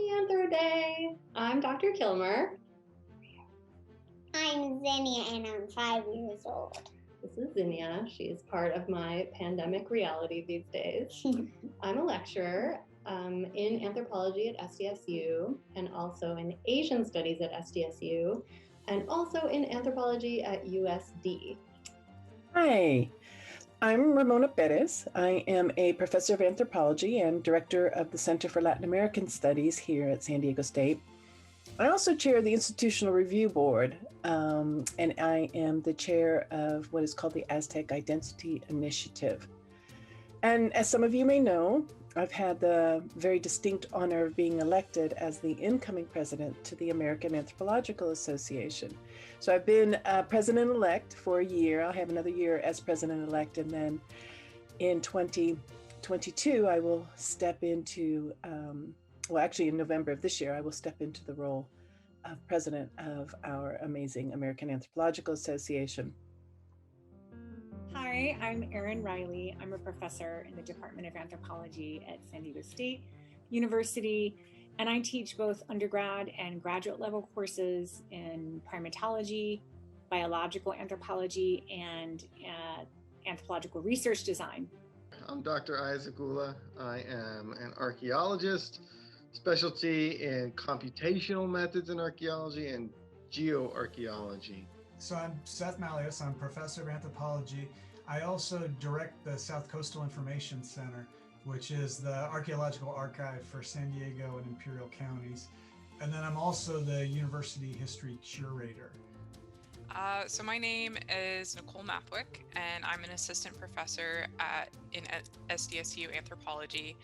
Anthro Day. I'm Dr. Killmer. I'm Zinnia and I'm 5 years old. This is Zinnia. She is part of my pandemic reality these days. I'm a lecturer in anthropology at SDSU and also in Asian studies at SDSU and also in anthropology at USD. Hi, I'm Ramona Perez. I am a professor of anthropology and director of the Center for Latin American Studies here at San Diego State. I also chair the Institutional Review Board, and I am the chair of what is called the Aztec Identity Initiative. And as some of you may know, I've had the very distinct honor of being elected as the incoming president to the American Anthropological Association. So I've been president-elect for a year. I'll have another year as president-elect, and then in 2022, I will step into, well, actually in November of this year, I will step into the role of president of our amazing American Anthropological Association. Hi, I'm Erin Riley. I'm a professor in the Department of Anthropology at San Diego State University, and I teach both undergrad and graduate level courses in primatology, biological anthropology, and anthropological research design. I'm Dr. Isaac Ullah. I am an archaeologist, specialty in computational methods in archaeology and geoarchaeology. So I'm Seth Mallios. I'm professor of anthropology. I also direct the South Coastal Information Center, which is the archaeological archive for San Diego and Imperial counties. And then I'm also the university history curator. So my name is Nicole Mathwich, and I'm an assistant professor in SDSU Anthropology.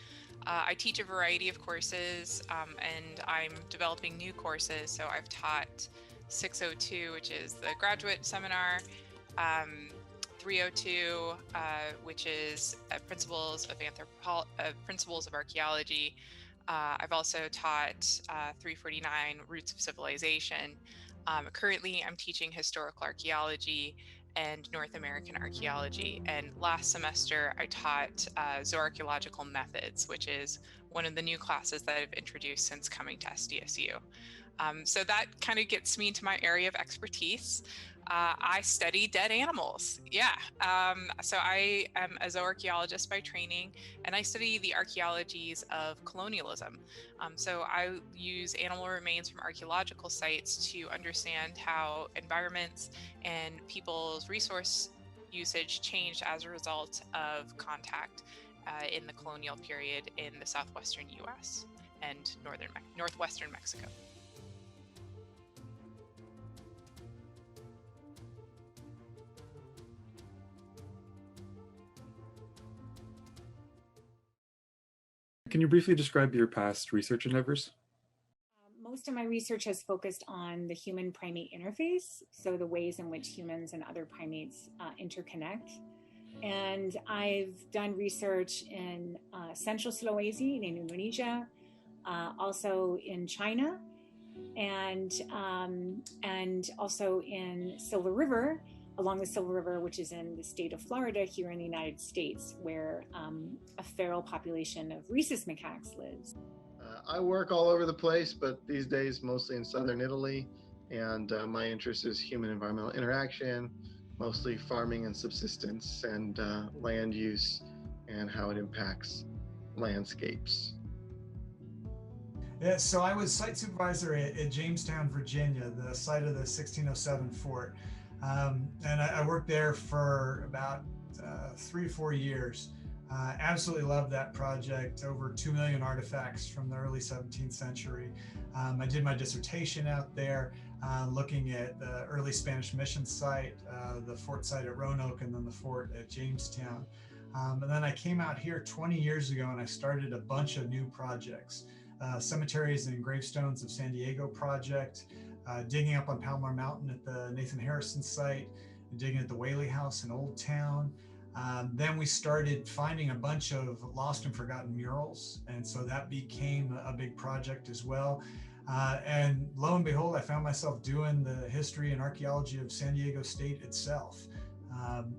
I teach a variety of courses, and I'm developing new courses. So I've taught 602, which is the graduate seminar, 302, which is Principles of Archaeology. I've also taught 349, Roots of Civilization. Currently, I'm teaching historical archaeology and North American archaeology. And last semester, I taught zooarchaeological methods, which is one of the new classes that I've introduced since coming to SDSU. So that kind of gets me into my area of expertise. I study dead animals. So I am a zooarchaeologist by training, and I study the archaeologies of colonialism. So I use animal remains from archaeological sites to understand how environments and people's resource usage changed as a result of contact in the colonial period in the southwestern US and northwestern Mexico. Can you briefly describe your past research endeavors? Most of my research has focused on the human-primate interface, so the ways in which humans and other primates interconnect. And I've done research in Central Sulawesi in Indonesia, also in China, and also in Silver River, along the Silver River, which is in the state of Florida here in the United States, where a feral population of rhesus macaques lives. I work all over the place, but these days mostly in southern Italy, and my interest is human-environmental interaction, mostly farming and subsistence, and land use and how it impacts landscapes. Yeah, so I was site supervisor at Jamestown, Virginia, the site of the 1607 fort. And I worked there for about 3 or 4 years. Absolutely loved that project. Over 2 million artifacts from the early 17th century. I did my dissertation out there, looking at the early Spanish mission site, the fort site at Roanoke, and then the fort at Jamestown. And then I came out here 20 years ago and I started a bunch of new projects. Cemeteries and Gravestones of San Diego project, digging up on Palomar Mountain at the Nathan Harrison site, digging at the Whaley House in Old Town. Then we started finding a bunch of lost and forgotten murals, and so that became a big project as well. And lo and behold, I found myself doing the history and archaeology of San Diego State itself.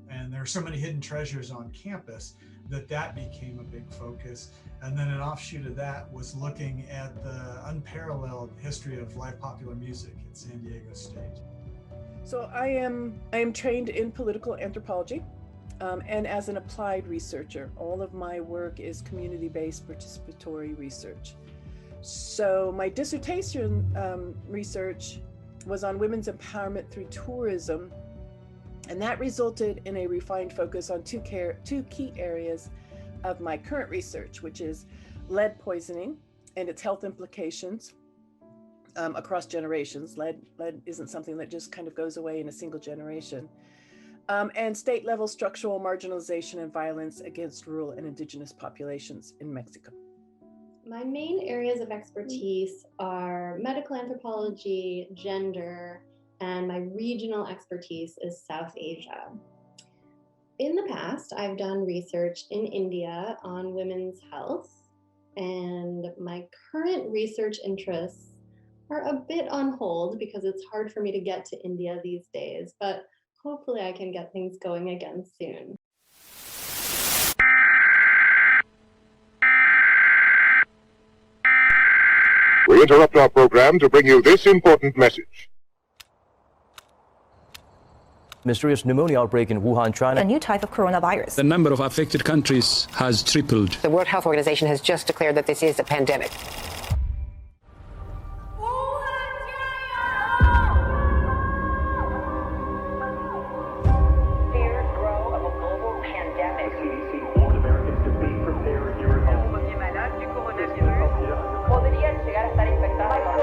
And And there are so many hidden treasures on campus that became a big focus. And then an offshoot of that was looking at the unparalleled history of live popular music at San Diego State. So I am trained in political anthropology and as an applied researcher. All of my work is community-based participatory research. So my dissertation research was on women's empowerment through tourism, and that resulted in a refined focus on two key areas of my current research, which is lead poisoning and its health implications across generations. Lead isn't something that just kind of goes away in a single generation. And state-level structural marginalization and violence against rural and indigenous populations in Mexico. My main areas of expertise are medical anthropology, gender, and my regional expertise is South Asia. In the past, I've done research in India on women's health, and my current research interests are a bit on hold because it's hard for me to get to India these days, but hopefully I can get things going again soon. We interrupt our program to bring you this important message. Mysterious pneumonia outbreak in Wuhan, China. A new type of coronavirus. The number of affected countries has tripled. The World Health Organization has just declared that this is a pandemic. Fears grow of a global pandemic. The CDC warned Americans to be prepared here at home. Podrían llegar a estar infectados.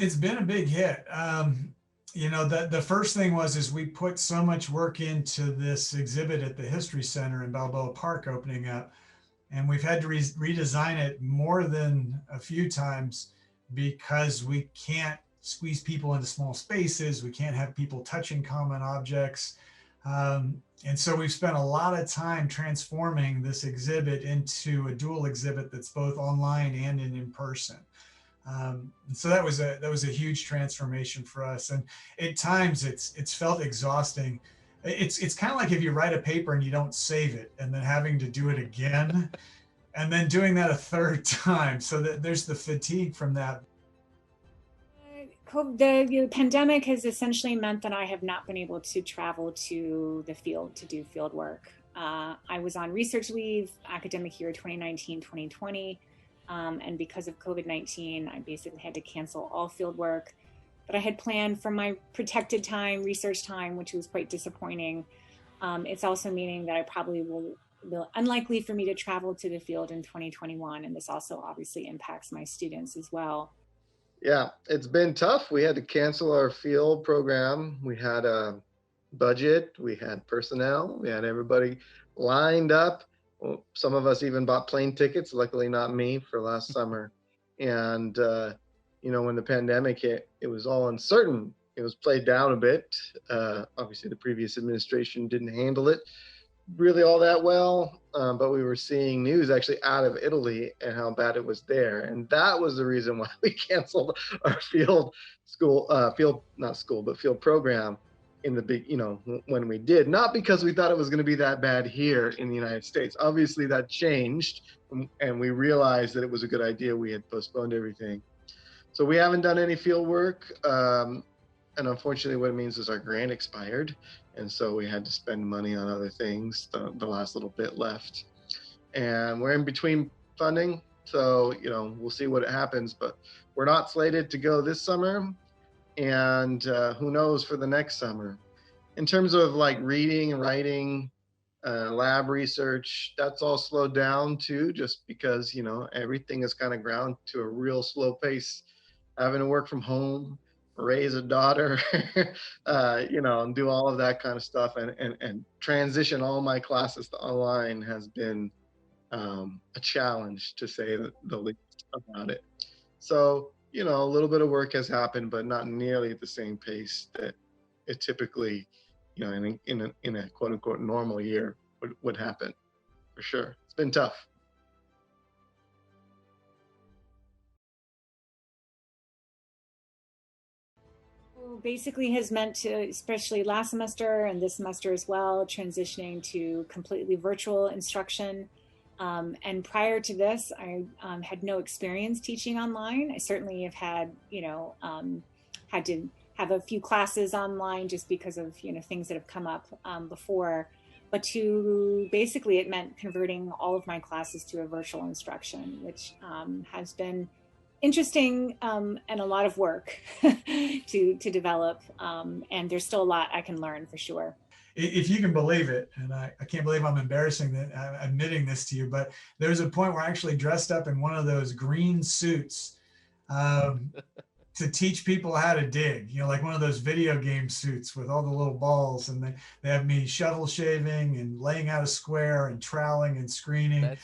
It's been a big hit. You know, the first thing is we put so much work into this exhibit at the History Center in Balboa Park opening up, and we've had to redesign it more than a few times because we can't squeeze people into small spaces. We can't have people touching common objects. And so we've spent a lot of time transforming this exhibit into a dual exhibit that's both online and in person. So that was a huge transformation for us, and at times it's felt exhausting. It's kind of like if you write a paper and you don't save it, and then having to do it again, and then doing that a third time. So that there's the fatigue from that. The pandemic has essentially meant that I have not been able to travel to the field to do field work. I was on research leave academic year 2019-2020. And because of COVID-19, I basically had to cancel all field work that I had planned from my protected time, research time, which was quite disappointing. It's also meaning that I probably will unlikely for me to travel to the field in 2021. And this also obviously impacts my students as well. Yeah, it's been tough. We had to cancel our field program. We had a budget, we had personnel, we had everybody lined up. Well, some of us even bought plane tickets, luckily not me, for last summer. And, you know, when the pandemic hit, it was all uncertain. It was played down a bit. Obviously, the previous administration didn't handle it really all that well, but we were seeing news actually out of Italy and how bad it was there. And that was the reason why we canceled our field program in the big, you know, when we did, not because we thought it was going to be that bad here in the United States. Obviously that changed, and we realized that it was a good idea. We had postponed everything. So we haven't done any field work. And unfortunately what it means is our grant expired. And so we had to spend money on other things, the last little bit left. And we're in between funding. So, you know, we'll see what happens, but we're not slated to go this summer. and who knows for the next summer. In terms of like reading, writing, lab research, that's all slowed down too, just because, you know, everything is kind of ground to a real slow pace. Having to work from home, raise a daughter, you know, and do all of that kind of stuff, and transition all my classes to online has been a challenge, to say the least about it. So, you know, a little bit of work has happened, but not nearly at the same pace that it typically, you know, in a quote unquote normal year would happen, for sure. It's been tough. Basically has meant to, especially last semester and this semester as well, transitioning to completely virtual instruction. And prior to this, I had no experience teaching online. I certainly have had, you know, had to have a few classes online just because of, you know, things that have come up before. But to basically, it meant converting all of my classes to a virtual instruction, which has been interesting and a lot of work to develop. And there's still a lot I can learn for sure. If you can believe it, and I can't believe I'm admitting this to you, but there was a point where I actually dressed up in one of those green suits to teach people how to dig, you know, like one of those video game suits with all the little balls, and they have me shovel shaving and laying out a square and troweling and screening.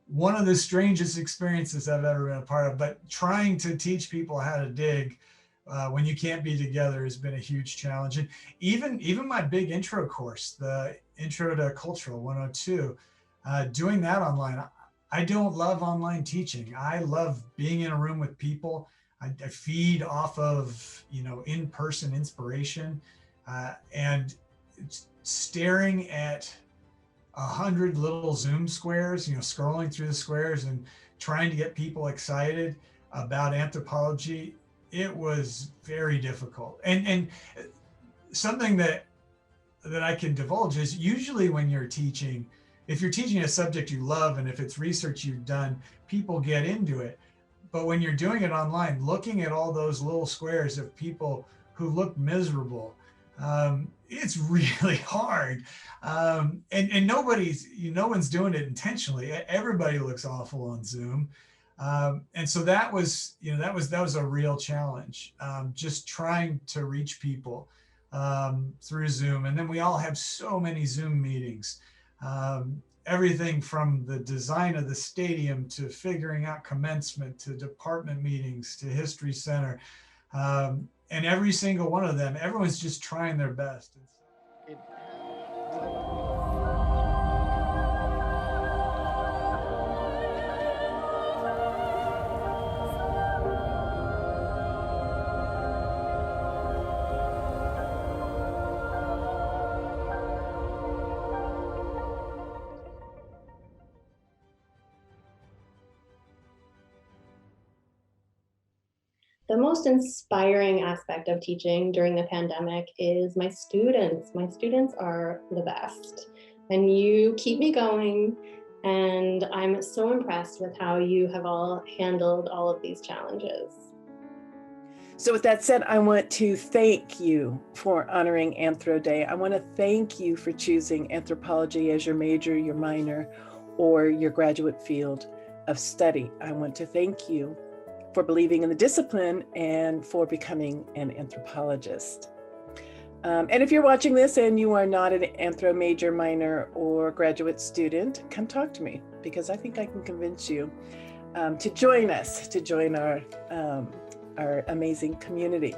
One of the strangest experiences I've ever been a part of, but trying to teach people how to dig when you can't be together has been a huge challenge. And even my big intro course, the Intro to Cultural 102, doing that online. I don't love online teaching. I love being in a room with people. I feed off of, you know, in-person inspiration, and staring at 100 little Zoom squares, you know, scrolling through the squares and trying to get people excited about anthropology. It was very difficult. And something that I can divulge is, usually when you're teaching, if you're teaching a subject you love, and if it's research you've done, people get into it. But when you're doing it online, looking at all those little squares of people who look miserable, it's really hard. And no one's doing it intentionally. Everybody looks awful on Zoom. And so that was a real challenge, just trying to reach people through Zoom. And then we all have so many Zoom meetings, everything from the design of the stadium to figuring out commencement, to department meetings, to History Center. And every single one of them, everyone's just trying their best. The most inspiring aspect of teaching during the pandemic is my students. My students are the best, and you keep me going, and I'm so impressed with how you have all handled all of these challenges. So with that said, I want to thank you for honoring Anthro Day. I want to thank you for choosing anthropology as your major, your minor, or your graduate field of study. I want to thank you for believing in the discipline and for becoming an anthropologist. And if you're watching this and you are not an anthro major, minor, or graduate student, come talk to me, because I think I can convince you to join us, to join our amazing community.